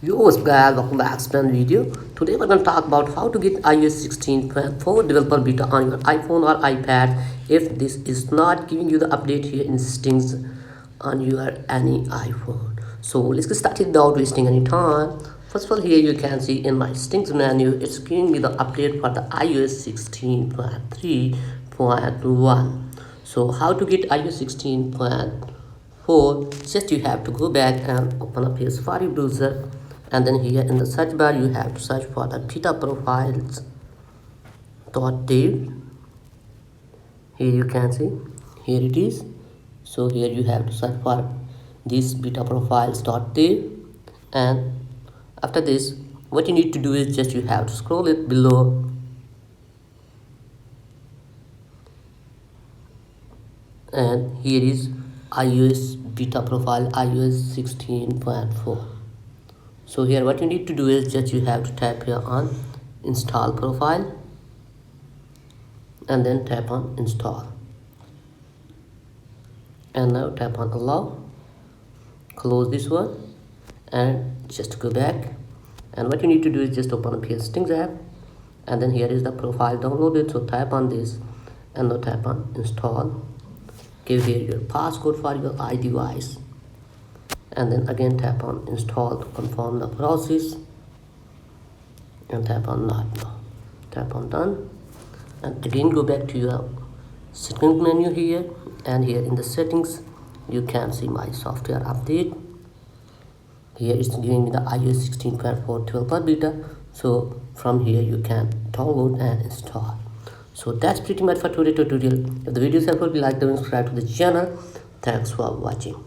Yo, what's guys, welcome back to another video. Today we're going to talk about how to get iOS 16.4 developer beta on your iPhone or iPad if this is not giving you the update here in settings on your any iPhone. So let's get started without wasting any time. First of all, here you can see in my settings menu, it's giving me the update for the iOS 16.3.1. So how to get iOS 16.4, just you have to go back and open up your Safari browser, and then here in the search bar you have to search for the beta profiles.dev. Here you can see, here it is. So here you have to search for this beta profiles.dev, and after this what you need to do is just you have to scroll it below, and here is iOS beta profile iOS 16.4. So here what you need to do is just you have to tap here on install profile and then tap on install, and now tap on allow, close this one and just go back. And what you need to do is just open up here settings app, and then here is the profile downloaded, so tap on this and now tap on install. Give here your passcode for your iDevice, and then again tap on install to confirm the process, and tap on not now, tap on done, and again go back to your settings menu here, and here in the settings you can see my software update. Here it's giving me the iOS 16.4 developer beta, so from here you can download and install. So that's pretty much for today's tutorial. If the video is helpful, please like and subscribe to the channel. Thanks for watching.